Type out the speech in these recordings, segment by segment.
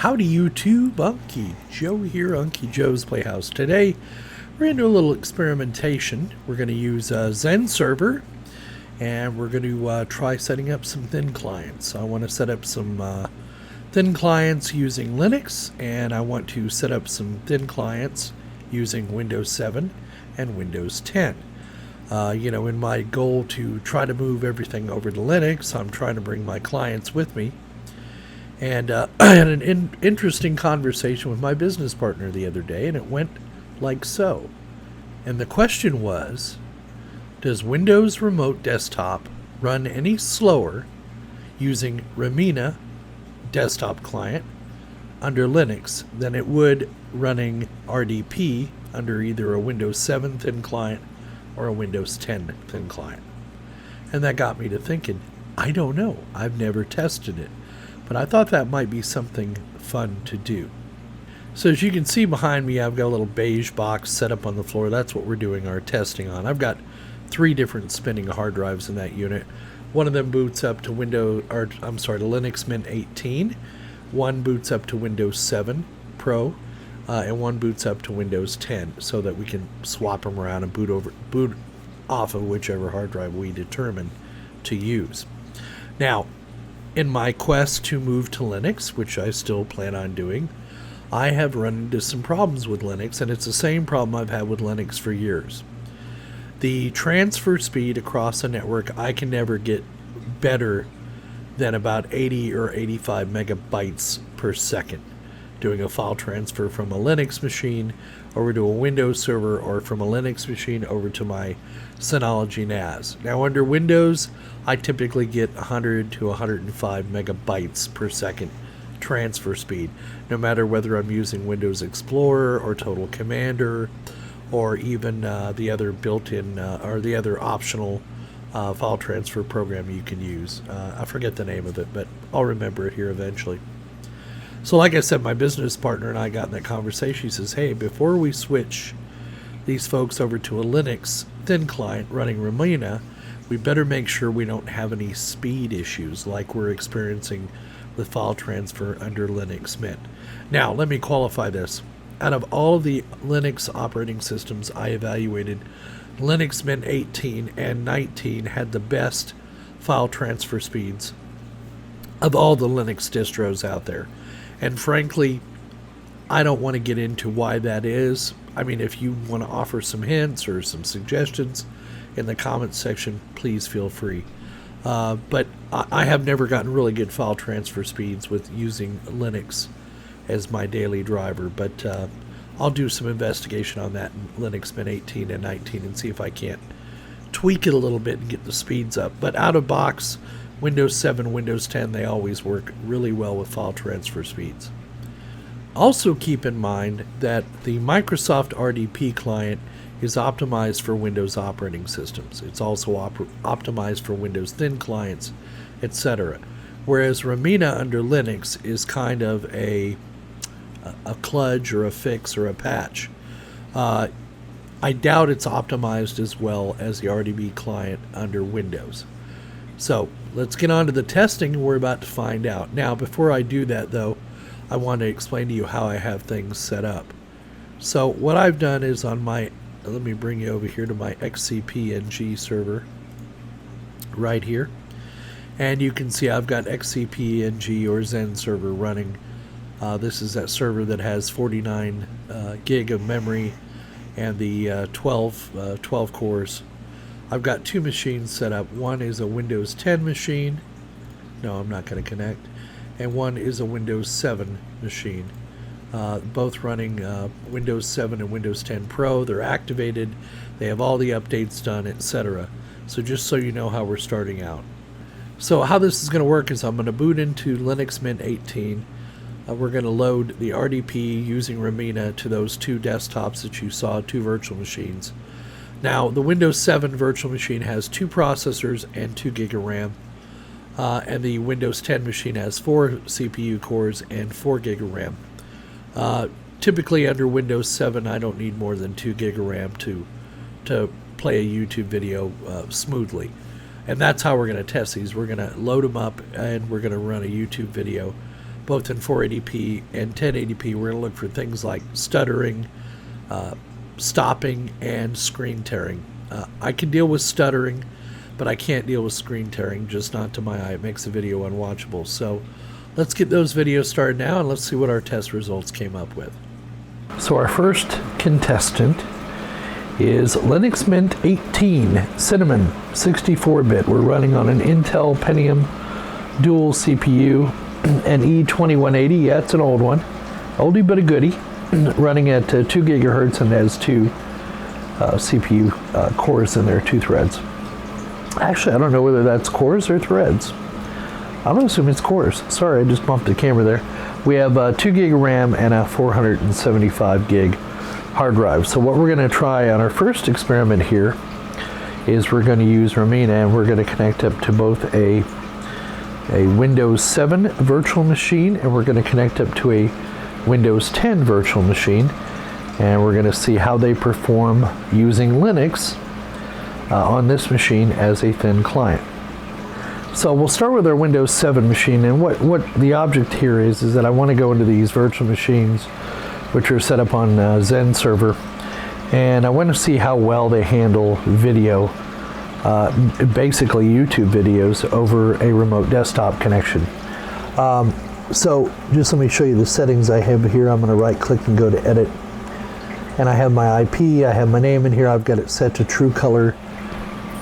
Howdy YouTube, Unky Joe here, Unky Joe's Playhouse. Today we're going to do a little experimentation. We're going to use Zen server and we're going to try setting up some thin clients. I want to set up some thin clients using Linux, and I want to set up some thin clients using Windows 7 and Windows 10. In my goal to try to move everything over to Linux, I'm trying to bring my clients with me. And I had an interesting conversation with my business partner the other day, and it went like so. And the question was, does Windows Remote Desktop run any slower using Ramina desktop client under Linux than it would running RDP under either a Windows 7 thin client or a Windows 10 thin client? And that got me to thinking, I don't know. I've never tested it. But I thought that might be something fun to do. So as you can see behind me, I've got a little beige box set up on the floor. That's what we're doing our testing on. I've got 3 different spinning hard drives in that unit. One of them boots up to Linux Mint 18. One boots up to Windows 7 Pro, and one boots up to Windows 10, so that we can swap them around and boot off of whichever hard drive we determine to use. Now, in my quest to move to Linux, which I still plan on doing, I have run into some problems with Linux, and it's the same problem I've had with Linux for years. The transfer speed across a network, I can never get better than about 80 or 85 megabytes per second, doing a file transfer from a Linux machine over to a Windows server, or from a Linux machine over to my Synology NAS. Now under Windows, I typically get 100 to 105 megabytes per second transfer speed, no matter whether I'm using Windows Explorer or Total Commander, or even the other built-in or the other optional file transfer program you can use. I forget the name of it, but I'll remember it here eventually. So like I said, my business partner and I got in that conversation. He says, hey, before we switch these folks over to a Linux thin client running Ramina, we better make sure we don't have any speed issues like we're experiencing with file transfer under Linux Mint. Now, let me qualify this. Out of all of the Linux operating systems I evaluated, Linux Mint 18 and 19 had the best file transfer speeds of all the Linux distros out there. And frankly, I don't want to get into why that is. I mean, if you want to offer some hints or some suggestions in the comments section, please feel free. But I have never gotten really good file transfer speeds with using Linux as my daily driver. But I'll do some investigation on that in Linux Mint 18 and 19 and see if I can't tweak it a little bit and get the speeds up. But out of box, Windows 7, Windows 10, they always work really well with file transfer speeds. Also keep in mind that the Microsoft RDP client is optimized for Windows operating systems. It's also optimized for Windows thin clients, etc. Whereas Ramina under Linux is kind of a kludge or a fix or a patch. I doubt it's optimized as well as the RDP client under Windows. So let's get on to the testing. We're about to find out. Now, before I do that, though, I want to explain to you how I have things set up. So what I've done is on my, let me bring you over here to my xcp-ng server right here. And you can see I've got xcp-ng or Zen server running. This is that server that has 49 gig of memory and the 12 cores. I've got 2 machines set up. One is a Windows 10 machine. No, I'm not going to connect. And one is a Windows 7 machine. Both running Windows 7 and Windows 10 Pro. They're activated. They have all the updates done, etc. So just so you know how we're starting out. So how this is going to work is I'm going to boot into Linux Mint 18. We're going to load the RDP using Ramina to those 2 desktops that you saw, 2 virtual machines. Now, the Windows 7 virtual machine has 2 processors and 2 gig of RAM. And the Windows 10 machine has 4 CPU cores and 4 gig of RAM. Typically under Windows 7, I don't need more than 2 gig of RAM to play a YouTube video smoothly. And that's how we're going to test these. We're going to load them up and we're going to run a YouTube video. both in 480p and 1080p. We're going to look for things like stuttering, stopping, and screen tearing. I can deal with stuttering, but I can't deal with screen tearing, just not to my eye. It makes the video unwatchable. So let's get those videos started now, and let's see what our test results came up with. So our first contestant is Linux Mint 18 Cinnamon 64-bit. We're running on an Intel Pentium dual CPU, an E2180. Yeah, it's an old one. Oldie but a goodie. Running at 2 gigahertz and has 2 CPU cores in there, 2 threads. Actually, I don't know whether that's cores or threads. I'm going to assume it's cores. Sorry, I just bumped the camera there. We have 2 gig of RAM and a 475 gig hard drive. So what we're going to try on our first experiment here is we're going to use Romina, and we're going to connect up to both a Windows 7 virtual machine, and we're going to connect up to a Windows 10 virtual machine, and we're going to see how they perform using Linux on this machine as a thin client. So we'll start with our Windows 7 machine, and what the object here is that I want to go into these virtual machines which are set up on Zen server, and I want to see how well they handle video, basically YouTube videos over a remote desktop connection. So just let me show you the settings I have here. I'm going to right click and go to edit, and I have my IP, I have my name in here. I've got it set to true color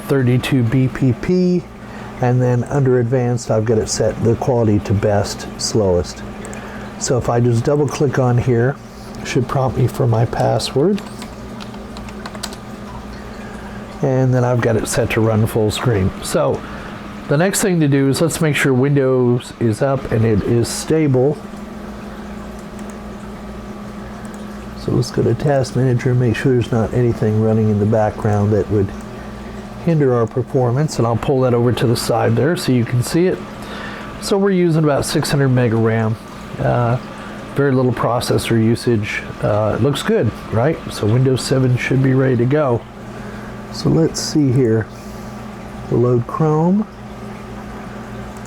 32 BPP, and then under advanced I've got it set the quality to best, slowest. So if I just double click on here, it should prompt me for my password, and then I've got it set to run full screen. So the next thing to do is let's make sure Windows is up and it is stable. So let's go to Task Manager and make sure there's not anything running in the background that would hinder our performance, and I'll pull that over to the side there so you can see it. So we're using about 600 meg of RAM, very little processor usage. It looks good, right? So Windows 7 should be ready to go. So let's see here. We'll load Chrome,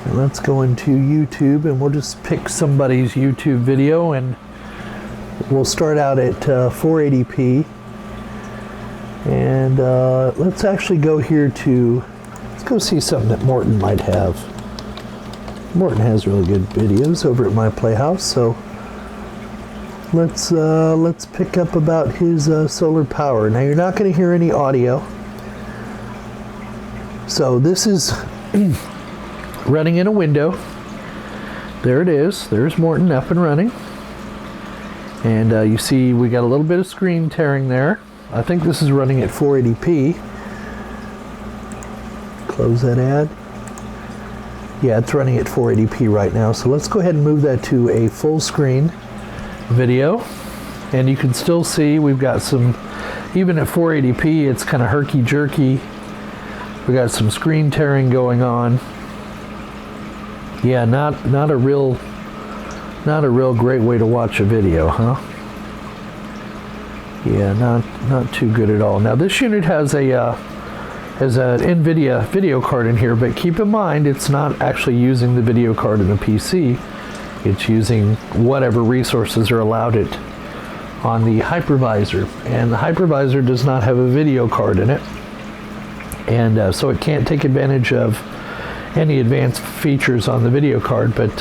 and let's go into YouTube, and we'll just pick somebody's YouTube video, and we'll start out at 480p. And let's actually go here to, let's go see something that Morton might have. Morton has really good videos over at my Playhouse, so let's pick up about his solar power. Now you're not going to hear any audio. So this is running in a window. There it is. There's Morton up and running. And you see we got a little bit of screen tearing there. I think this is running at 480p. Close that ad. Yeah, it's running at 480p right now. So let's go ahead and move that to a full screen video. And you can still see we've got some, even at 480p, it's kind of herky-jerky. We got some screen tearing going on. Yeah, not a real great way to watch a video, huh? Yeah, not too good at all. Now this unit has an NVIDIA video card in here, but keep in mind it's not actually using the video card in the PC. It's using whatever resources are allowed it on the hypervisor, and the hypervisor does not have a video card in it, and so it can't take advantage of any advanced features on the video card. But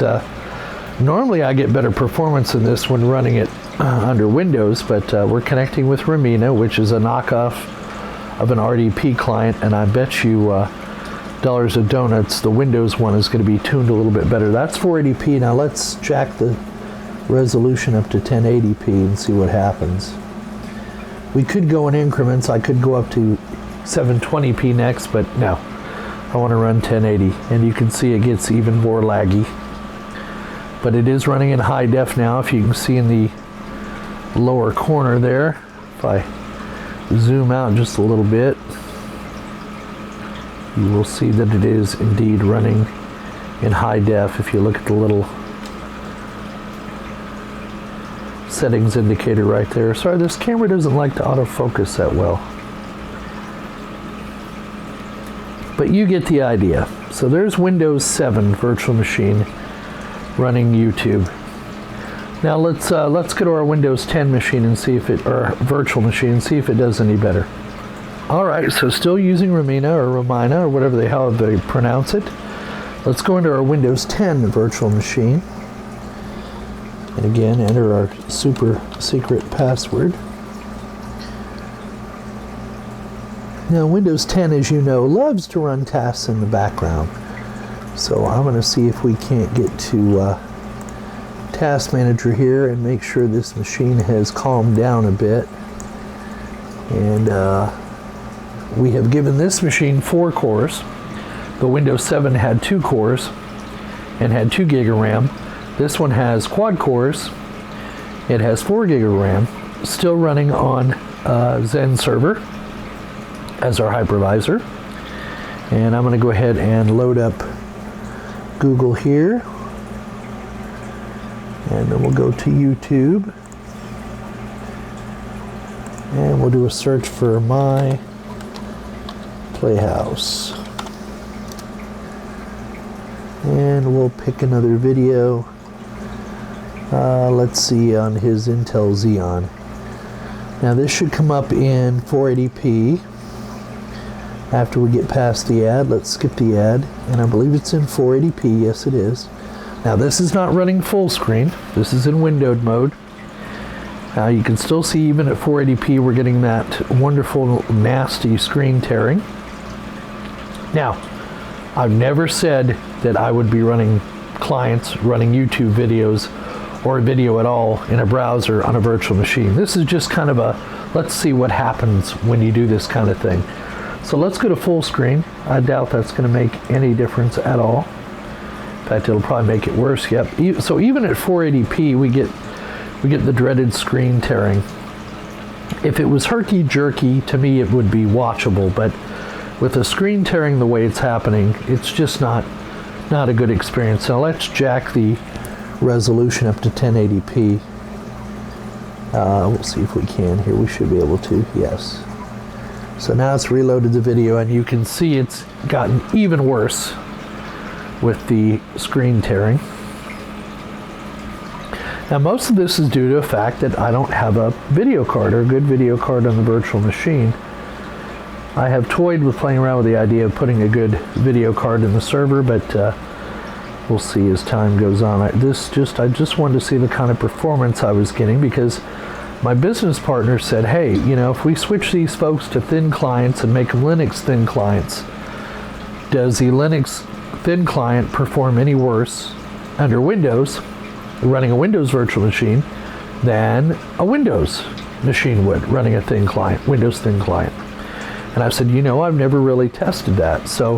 normally I get better performance in this when running it under Windows, but we're connecting with Romina, which is a knockoff of an RDP client, and I bet you dollars of donuts the Windows one is going to be tuned a little bit better. That's 480p. Now let's jack the resolution up to 1080p and see what happens. We could go in increments. I could go up to 720p next, but no, I want to run 1080, and you can see it gets even more laggy. But it is running in high def now, if you can see in the lower corner there. If I zoom out just a little bit, you will see that it is indeed running in high def. If you look at the little settings indicator right there. Sorry, this camera doesn't like to autofocus that well, but you get the idea. So there's Windows 7 virtual machine running YouTube. Now let's go to our Windows 10 machine and see if it, or virtual machine, and see if it does any better. All right, so still using Ramina or Ramina or whatever how they pronounce it. Let's go into our Windows 10 virtual machine. And again, enter our super secret password. Now, Windows 10, as you know, loves to run tasks in the background. So I'm going to see if we can't get to Task Manager here and make sure this machine has calmed down a bit. And we have given this machine 4 cores. The Windows 7 had 2 cores and had 2 gig of RAM. This one has quad cores. It has 4 gig of RAM, still running on Zen server as our hypervisor. And I'm going to go ahead and load up Google here. And then we'll go to YouTube. And we'll do a search for my Playhouse. And we'll pick another video. Let's see, on his Intel Xeon. Now this should come up in 480p. After we get past the ad, let's skip the ad. And I believe it's in 480p, yes it is. Now this is not running full screen. This is in windowed mode. Now you can still see even at 480p we're getting that wonderful nasty screen tearing. Now, I've never said that I would be running clients, running YouTube videos, or a video at all in a browser on a virtual machine. This is just kind of a, let's see what happens when you do this kind of thing. So let's go to full screen. I doubt that's going to make any difference at all. In fact, it'll probably make it worse. Yep. So even at 480p, we get the dreaded screen tearing. If it was herky-jerky, to me it would be watchable, but with the screen tearing the way it's happening, it's just not a good experience. Now let's jack the resolution up to 1080p. We'll see if we can here. We should be able to, yes. So now it's reloaded the video, and you can see it's gotten even worse with the screen tearing. Now most of this is due to the fact that I don't have a video card, or a good video card on the virtual machine. I have toyed with playing around with the idea of putting a good video card in the server, but we'll see as time goes on. I just wanted to see the kind of performance I was getting, because my business partner said, hey, you know, if we switch these folks to thin clients and make them Linux thin clients, does the Linux thin client perform any worse under Windows, running a Windows virtual machine, than a Windows machine would, running a thin client, Windows thin client? And I said, you know, I've never really tested that. So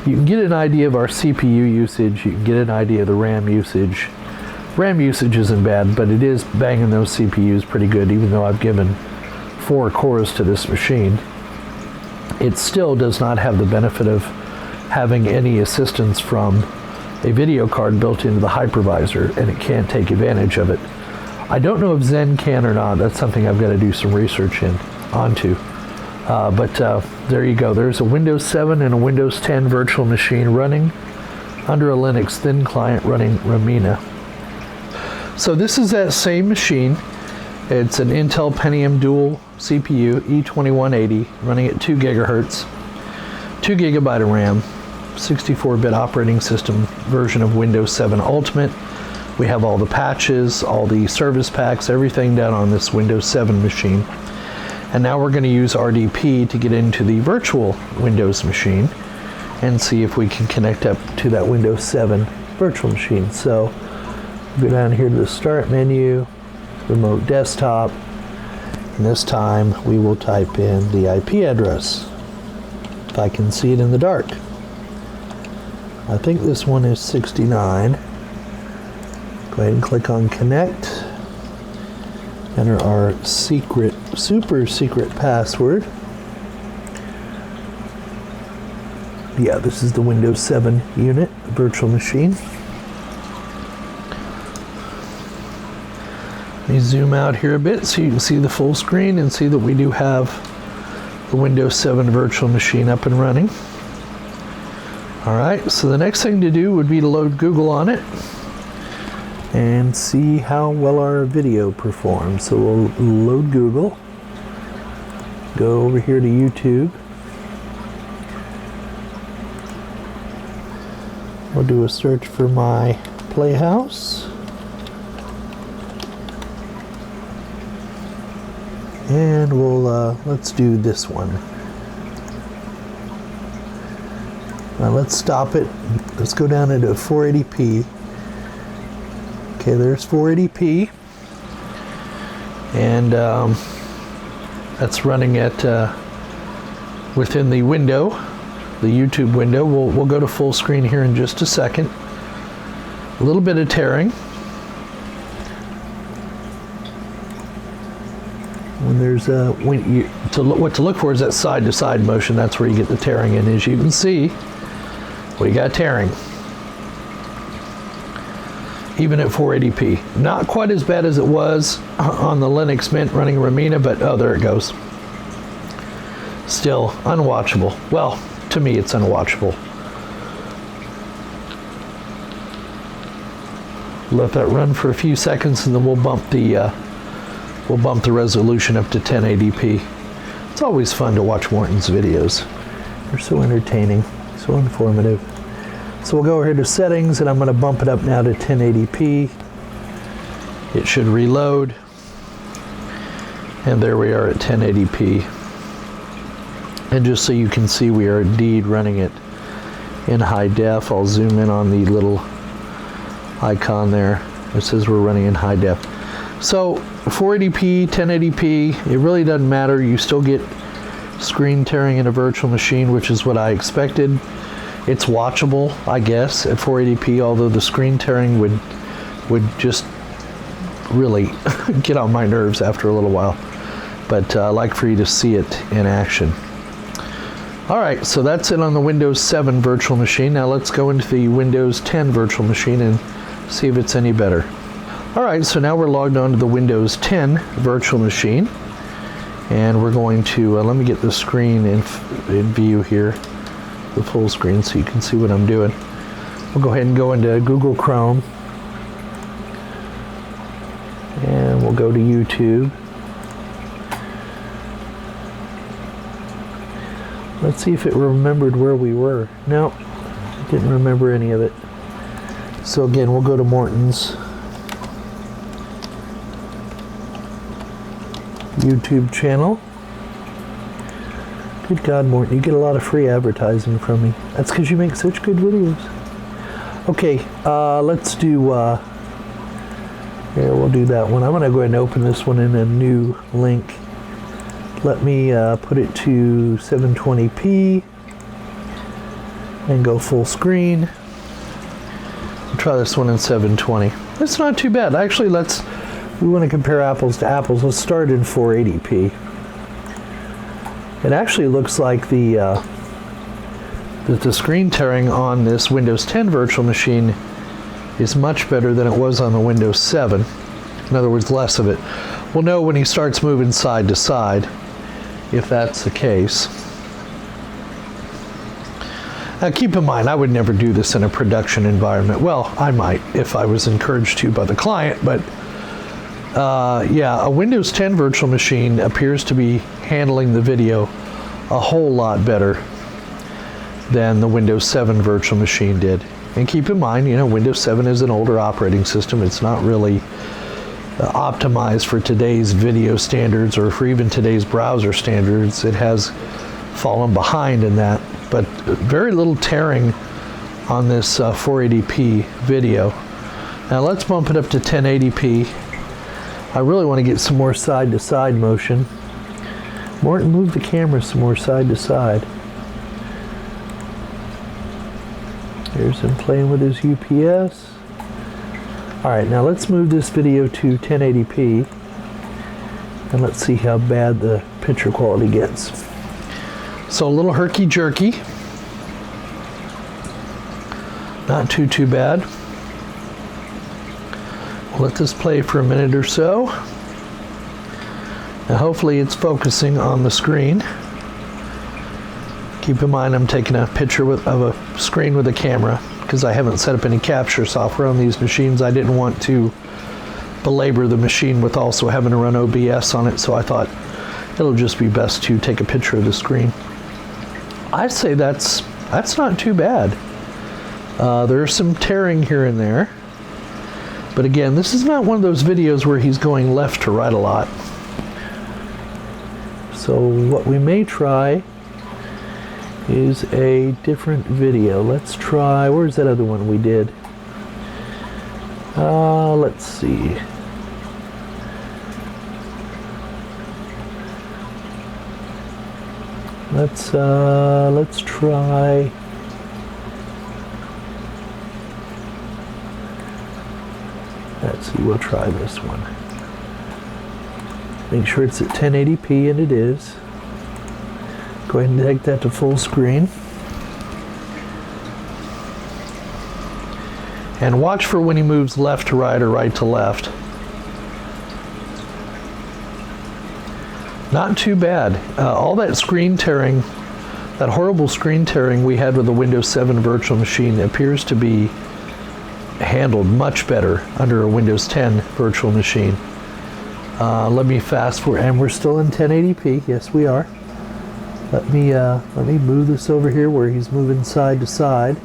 you can get an idea of our CPU usage, you can get an idea of the RAM usage. RAM usage isn't bad, but it is banging those CPUs pretty good, even though I've given 4 cores to this machine. It still does not have the benefit of having any assistance from a video card built into the hypervisor, and it can't take advantage of it. I don't know if Zen can or not. That's something I've got to do some research onto. But there you go. There's a Windows 7 and a Windows 10 virtual machine running under a Linux thin client running Ramina. So this is that same machine. It's an Intel Pentium dual CPU E2180 running at 2 gigahertz, 2 gigabyte of RAM, 64-bit operating system version of Windows 7 Ultimate. We have all the patches, all the service packs, everything done on this Windows 7 machine. And now we're going to use RDP to get into the virtual Windows machine and see if we can connect up to that Windows 7 virtual machine. So go down here to the Start menu, Remote Desktop, and this time we will type in the IP address, if I can see it in the dark. I think this one is 69. Go ahead and click on Connect. Enter our super secret password. Yeah, this is the Windows 7 unit, virtual machine. Let me zoom out here a bit so you can see the full screen and see that we do have the Windows 7 virtual machine up and running. All right, so the next thing to do would be to load Google on it. and see how well our video performs. So we'll load Google, go over here to YouTube. We'll do a search for my Playhouse. And we'll, let's do this one. Now let's stop it. Let's go down into 480p. Okay, there's 480p. And that's running at, within the window, the YouTube window. We'll go to full screen here in just a second. A little bit of tearing. When there's what to look for is that side-to-side motion. That's where you get the tearing in. As you can see, we got tearing. Even at 480p. Not quite as bad as it was on the Linux Mint running Ramina, but oh, there it goes. Still unwatchable. Well, to me, it's unwatchable. Let that run for a few seconds, and then we'll bump the resolution up to 1080p. It's always fun to watch Morton's videos. They're so entertaining, so informative. So we'll go over here to settings, and I'm going to bump it up now to 1080p. It should reload. And there we are at 1080p. And just so you can see, we are indeed running it in high def. I'll zoom in on the little icon there. It says we're running in high def. So 480p, 1080p, it really doesn't matter. You still get screen tearing in a virtual machine, which is what I expected. It's watchable, I guess, at 480p, although the screen tearing would just really get on my nerves after a little while. But I like for you to see it in action. All right, so that's it on the Windows 7 virtual machine. Now let's go into the Windows 10 virtual machine and see if it's any better. All right, so now we're logged on to the Windows 10 virtual machine. And we're going to, let me get the screen in view here, the full screen, so you can see what I'm doing. We'll go ahead and go into Google Chrome. And we'll go to YouTube. Let's see if it remembered where we were. No, it didn't remember any of it. So again, we'll go to Morton's YouTube channel. Good God, Morton, you get a lot of free advertising from me. That's because you make such good videos. Okay, let's do, here, we'll do that one. I'm going to go ahead and open this one in a new link. Let me put it to 720p and go full screen. I'll try this one in 720. It's not too bad. Actually, we want to compare apples to apples. Let's start in 480p. It actually looks like the screen tearing on this Windows 10 virtual machine is much better than it was on the Windows 7. In other words, less of it. We'll know when he starts moving side to side if that's the case. Now keep in mind, I would never do this in a production environment. Well, I might if I was encouraged to by the client, but yeah, a Windows 10 virtual machine appears to be handling the video a whole lot better than the Windows 7 virtual machine did. And keep in mind, you know, Windows 7 is an older operating system. It's not really optimized for today's video standards or for even today's browser standards. It has fallen behind in that, but very little tearing on this 480p video. Now let's bump it up to 1080p. I really want to get some more side-to-side motion. Morton, move the camera some more side to side. Here's him playing with his UPS. Alright, now let's move this video to 1080p and let's see how bad the picture quality gets. So a little herky-jerky. Not too bad. We'll let this play for a minute or so. Now hopefully it's focusing on the screen. Keep in mind I'm taking a picture of a screen with a camera. because I haven't set up any capture software on these machines. I didn't want to belabor the machine with also having to run OBS on it, so I thought it'll just be best to take a picture of the screen. I'd say that's not too bad. There's some tearing here and there, but again, this is not one of those videos where he's going left to right a lot. So what we may try is a different video. Let's try, where's that other one we did? Let's see. Let's try. Let's see, we'll try this one. Make sure it's at 1080p, and it is. Go ahead and take that to full screen. And watch for when he moves left to right or right to left. Not too bad. All that screen tearing, that horrible screen tearing we had with the Windows 7 virtual machine appears to be handled much better under a Windows 10 virtual machine. Let me fast forward, and we're still in 1080p. Yes, we are. Let me move this over here where he's moving side to side.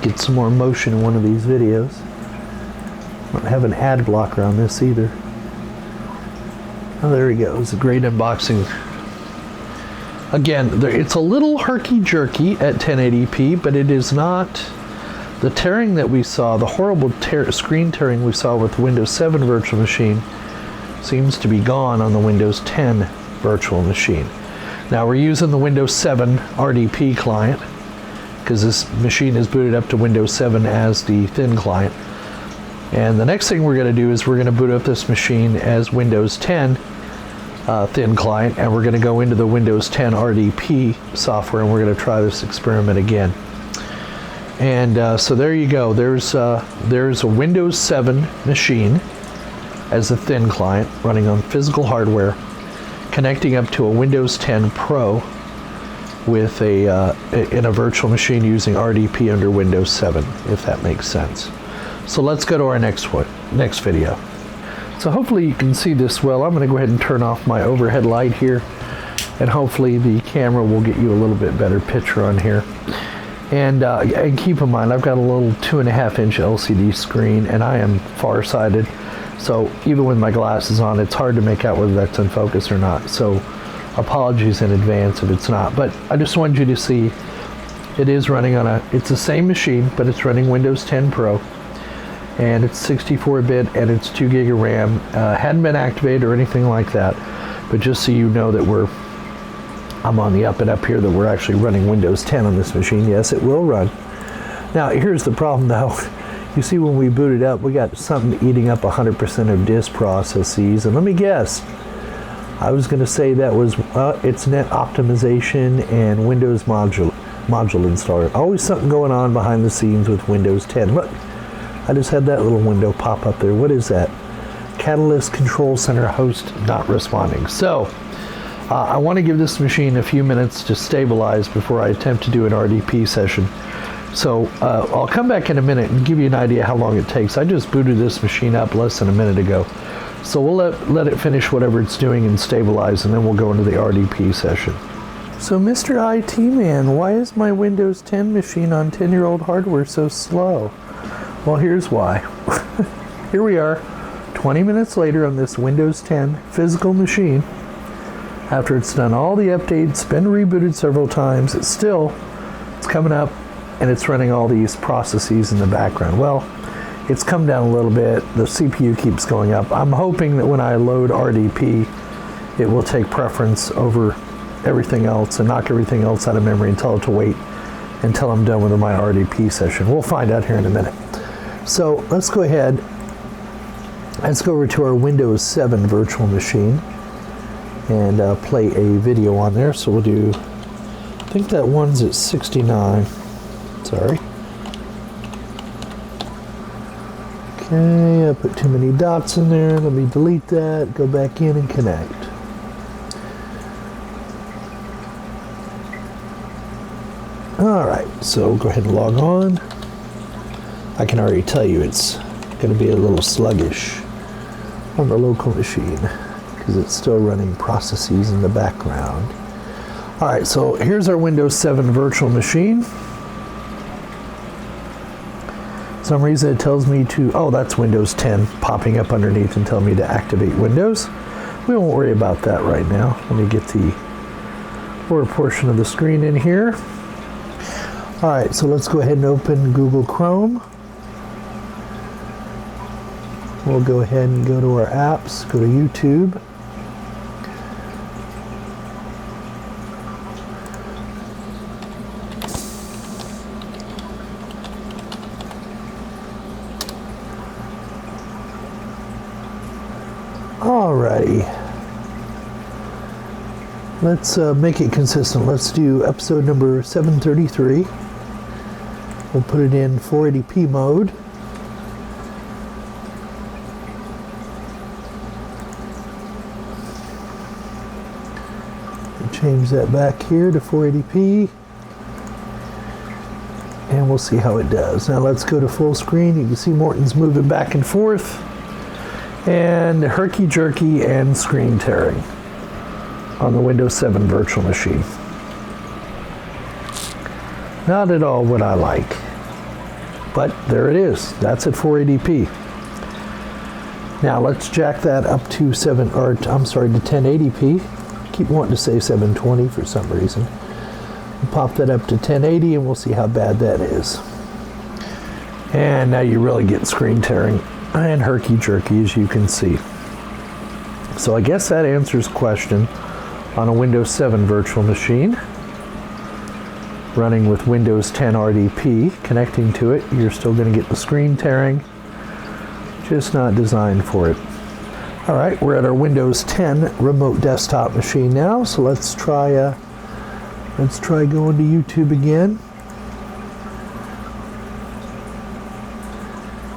Get some more motion in one of these videos. Don't have an ad blocker on this either. Oh, there he goes. A great unboxing. Again, it's a little herky-jerky at 1080p, but it is not the tearing that we saw, the horrible screen tearing we saw with the Windows 7 virtual machine seems to be gone on the Windows 10 virtual machine. Now we're using the Windows 7 RDP client because this machine is booted up to Windows 7 as the thin client. And the next thing we're going to do is we're going to boot up this machine as Windows 10 thin client, and we're going to go into the Windows 10 RDP software, and we're going to try this experiment again. And so there you go. There's a Windows 7 machine as a thin client running on physical hardware, connecting up to a Windows 10 Pro with in a virtual machine using RDP under Windows 7, if that makes sense. So let's go to our next video. So hopefully you can see this well. I'm going to go ahead and turn off my overhead light here, and hopefully the camera will get you a little bit better picture on here. And keep in mind, I've got a little 2.5-inch LCD screen, and I am farsighted. So even with my glasses on, it's hard to make out whether that's in focus or not. So apologies in advance if it's not. But I just wanted you to see it is running on it's the same machine, but it's running Windows 10 Pro. And it's 64-bit, and it's 2 gig of RAM. Hadn't been activated or anything like that. But just so you know that I'm on the up and up here, that we're actually running Windows 10 on this machine. Yes, it will run. Now, here's the problem though. You see, when we boot it up, we got something eating up 100% of disk processes. And let me guess, I was going to say that was it's net optimization and Windows module installer. Always something going on behind the scenes with Windows 10. Look, I just had that little window pop up there. What is that? Catalyst Control Center host not responding. So I want to give this machine a few minutes to stabilize before I attempt to do an RDP session. So I'll come back in a minute and give you an idea how long it takes. I just booted this machine up less than a minute ago. So we'll let it finish whatever it's doing and stabilize, and then we'll go into the RDP session. So Mr. IT Man, why is my Windows 10 machine on 10-year-old hardware so slow? Well, here's why. Here we are, 20 minutes later on this Windows 10 physical machine. After it's done all the updates, been rebooted several times, it's coming up and it's running all these processes in the background. Well, it's come down a little bit. The CPU keeps going up. I'm hoping that when I load RDP, it will take preference over everything else and knock everything else out of memory and tell it to wait until I'm done with my RDP session. We'll find out here in a minute. So let's go ahead. Let's go over to our Windows 7 virtual machine and play a video on there. So we'll do, I think that one's at 69. Sorry. Okay, I put too many dots in there. Let me delete that, go back in and connect. Alright, so we'll go ahead and log on. I can already tell you it's going to be a little sluggish on the local machine because it's still running processes in the background. Alright, so here's our Windows 7 virtual machine. For some reason it tells me to, oh, that's Windows 10 popping up underneath and telling me to activate Windows. We won't worry about that right now. Let me get the lower portion of the screen in here. Alright, so let's go ahead and open Google Chrome. We'll go ahead and go to our apps, go to YouTube. Alrighty. Let's make it consistent. Let's do episode number 733. We'll put it in 480p mode. We'll change that back here to 480p. And we'll see how it does. Now let's go to full screen. You can see Morton's moving back and forth. And herky-jerky and screen tearing on the Windows 7 virtual machine. Not at all what I like. But there it is. That's at 480p. Now let's jack that up to to 1080p. Keep wanting to say 720 for some reason. We'll pop that up to 1080 and we'll see how bad that is. And now you really get screen tearing and herky-jerky, as you can see. So I guess that answers the question on a Windows 7 virtual machine running with Windows 10 RDP. Connecting to it, you're still going to get the screen tearing, just not designed for it. Alright, we're at our Windows 10 remote desktop machine now, so let's try going to YouTube again.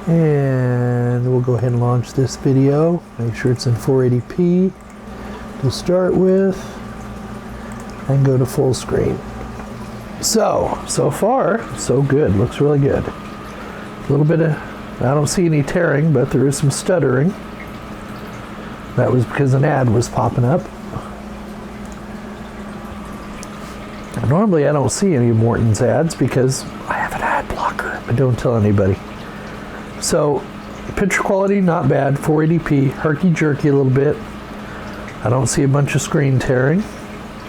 And we'll go ahead and launch this video. Make sure it's in 480p to start with. And go to full screen. So far, so good. Looks really good. A little bit of, I don't see any tearing, but there is some stuttering. That was because an ad was popping up. Normally I don't see any of Morton's ads because I have an ad blocker, but don't tell anybody. So, picture quality, not bad, 480p, herky-jerky a little bit. I don't see a bunch of screen tearing.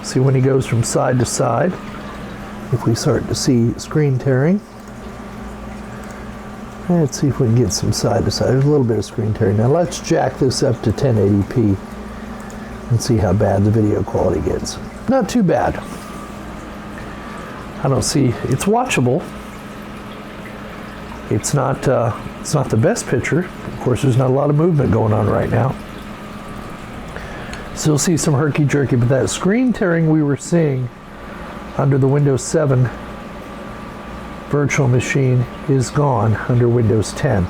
See when he goes from side to side, if we start to see screen tearing. Let's see if we can get some side to side. There's a little bit of screen tearing. Now let's jack this up to 1080p and see how bad the video quality gets. Not too bad. I don't see, it's watchable. It's not the best picture. Of course, there's not a lot of movement going on right now. Still see some herky-jerky, but that screen tearing we were seeing under the Windows 7 virtual machine is gone under Windows 10.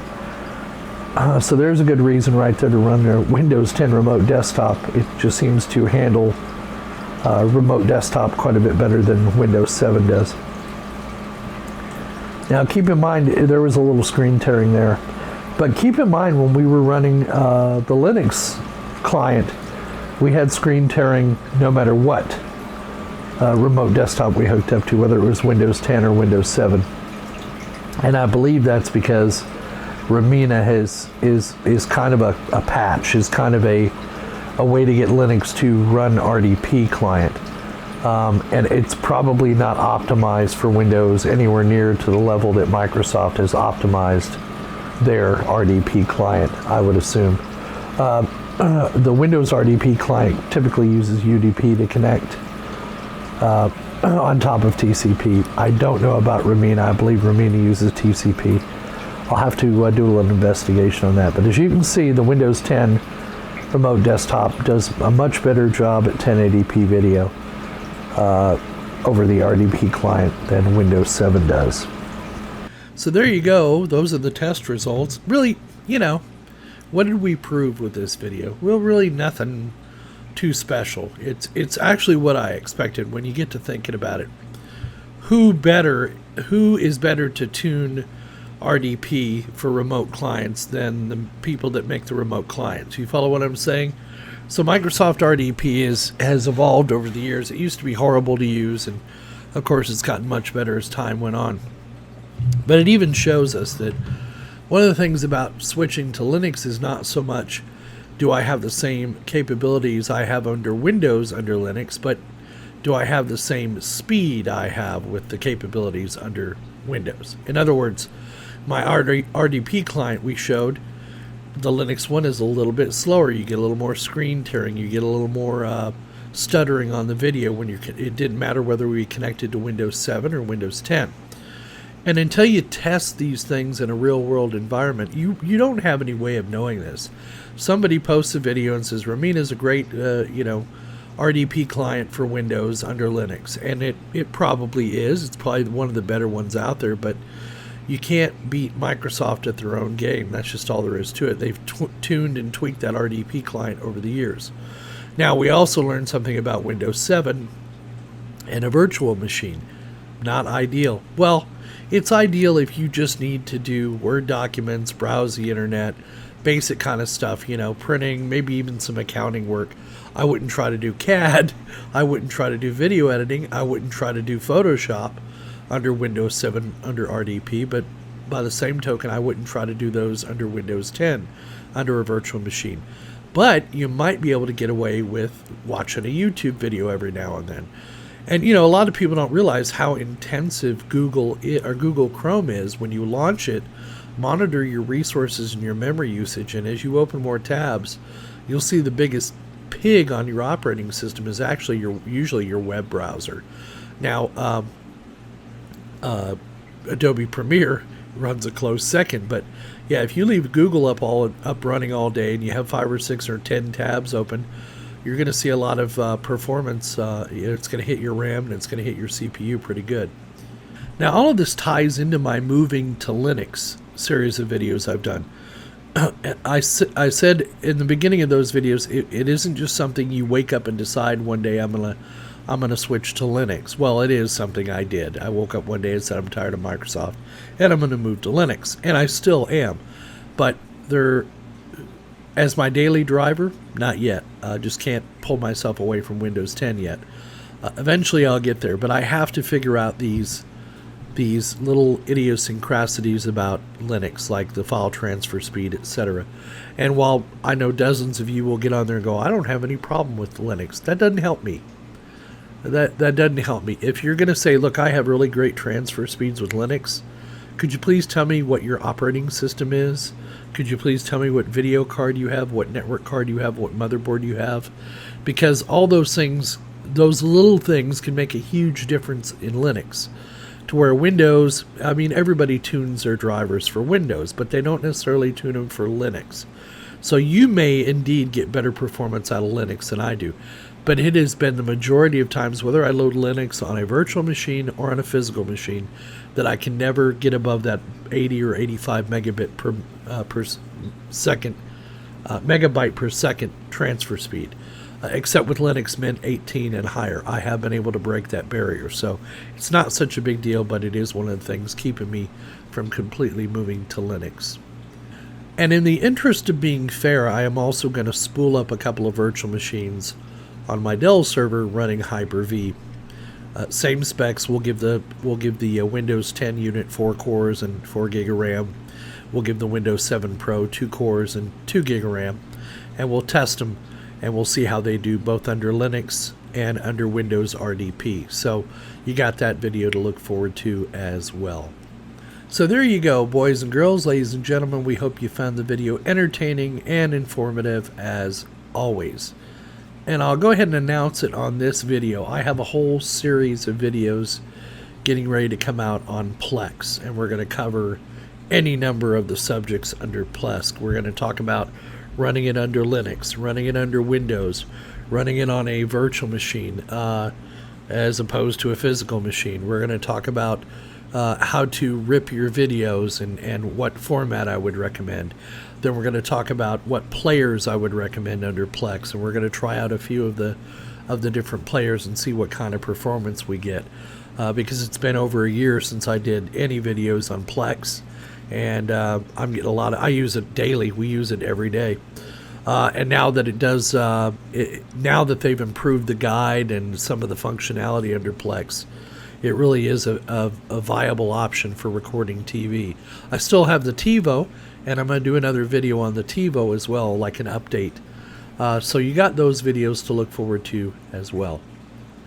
So there's a good reason right there to run the Windows 10 remote desktop. It just seems to handle remote desktop quite a bit better than Windows 7 does. Now keep in mind there was a little screen tearing there, but keep in mind when we were running the Linux client, we had screen tearing no matter what remote desktop we hooked up to, whether it was Windows 10 or Windows 7. And I believe that's because Ramina is kind of a patch, is kind of a way to get Linux to run RDP client. And it's probably not optimized for Windows anywhere near to the level that Microsoft has optimized their RDP client, I would assume. The Windows RDP client typically uses UDP to connect on top of TCP. I don't know about Ramina. I believe Ramina uses TCP. I'll have to do a little investigation on that. But as you can see, the Windows 10 remote desktop does a much better job at 1080p video over the RDP client than Windows 7 does. So there you go. Those are the test results. Really, what did we prove with this video? Well, really nothing too special. It's actually what I expected when you get to thinking about it. who is better to tune RDP for remote clients than the people that make the remote clients. You follow what I'm saying? So Microsoft RDP has evolved over the years. It used to be horrible to use, and of course it's gotten much better as time went on. But it even shows us that one of the things about switching to Linux is not so much do I have the same capabilities I have under Windows under Linux, but do I have the same speed I have with the capabilities under Windows? In other words, my RDP client we showed, the Linux one is a little bit slower. You get a little more screen tearing. You get a little more stuttering on the video when it didn't matter whether we connected to Windows 7 or Windows 10. And until you test these things in a real-world environment, you don't have any way of knowing this. Somebody posts a video and says, Ramina's a great, RDP client for Windows under Linux. And it probably is. It's probably one of the better ones out there, but you can't beat Microsoft at their own game. That's just all there is to it. They've tuned and tweaked that RDP client over the years. Now, we also learned something about Windows 7 and a virtual machine. Not ideal. Well, it's ideal if you just need to do Word documents, browse the internet, basic kind of stuff, printing, maybe even some accounting work. I wouldn't try to do CAD. I wouldn't try to do video editing. I wouldn't try to do Photoshop under Windows 7 under RDP, but by the same token, I wouldn't try to do those under Windows 10 under a virtual machine. But you might be able to get away with watching a YouTube video every now and then. And a lot of people don't realize how intensive Google Chrome is. When you launch it, monitor your resources and your memory usage, and as you open more tabs, you'll see the biggest pig on your operating system is actually usually your web browser. Now, Adobe Premiere runs a close second, but yeah, if you leave Google up running all day and you have 5 or 6 or 10 tabs open, you're going to see a lot of performance. It's going to hit your RAM and it's going to hit your CPU pretty good. Now, all of this ties into my moving to Linux series of videos I've done. I said in the beginning of those videos, it isn't just something you wake up and decide one day I'm gonna switch to Linux. Well, it is something I did. I woke up one day and said I'm tired of Microsoft and I'm gonna move to Linux, and I still am. But as my daily driver, not yet. I just can't pull myself away from Windows 10 yet. Eventually I'll get there, but I have to figure out these little idiosyncrasies about Linux, like the file transfer speed, etc. And while I know dozens of you will get on there and go, I don't have any problem with Linux, that doesn't help me. That doesn't help me. If you're going to say, look, I have really great transfer speeds with Linux, could you please tell me what your operating system is? Could you please tell me what video card you have, what network card you have, what motherboard you have? Because all those things, those little things can make a huge difference in Linux. To where Windows, everybody tunes their drivers for Windows, but they don't necessarily tune them for Linux. So you may indeed get better performance out of Linux than I do. But it has been the majority of times, whether I load Linux on a virtual machine or on a physical machine, that I can never get above that 80 or 85 megabit per second, megabyte per second transfer speed. Except with Linux Mint 18 and higher, I have been able to break that barrier. So it's not such a big deal, but it is one of the things keeping me from completely moving to Linux. And in the interest of being fair, I am also going to spool up a couple of virtual machines on my Dell server running Hyper-V. Same specs. We'll give the Windows 10 unit 4 cores and 4 gig of RAM. We'll give the Windows 7 Pro 2 cores and 2 gig of RAM, and we'll test them. And we'll see how they do both under Linux and under Windows RDP. So you got that video to look forward to as well. So there you go, boys and girls, ladies and gentlemen. We hope you found the video entertaining and informative as always. And I'll go ahead and announce it on this video. I have a whole series of videos getting ready to come out on Plex, and we're going to cover any number of the subjects under Plex. We're going to talk about running it under Linux, running it under Windows, running it on a virtual machine as opposed to a physical machine. We're going to talk about how to rip your videos and what format I would recommend. Then we're going to talk about what players I would recommend under Plex, and we're going to try out a few of the different players and see what kind of performance we get. because it's been over a year since I did any videos on Plex, and I'm getting a lot of. I use it daily. We use it every day. And now that it does, now that they've improved the guide and some of the functionality under Plex, it really is a viable option for recording TV. I still have the TiVo, and I'm going to do another video on the TiVo as well, like an update. So you got those videos to look forward to as well.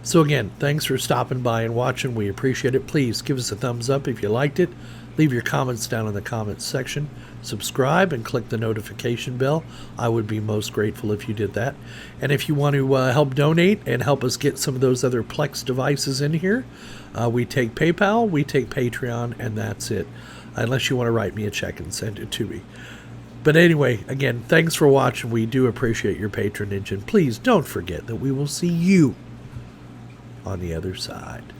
So again, thanks for stopping by and watching. We appreciate it. Please give us a thumbs up if you liked it. Leave your comments down in the comments section. Subscribe and click the notification bell. I would be most grateful if you did that. And if you want to help donate and help us get some of those other Plex devices in here, we take PayPal, we take Patreon, and that's it. Unless you want to write me a check and send it to me. But anyway, again, thanks for watching. We do appreciate your patronage. And please don't forget that we will see you on the other side.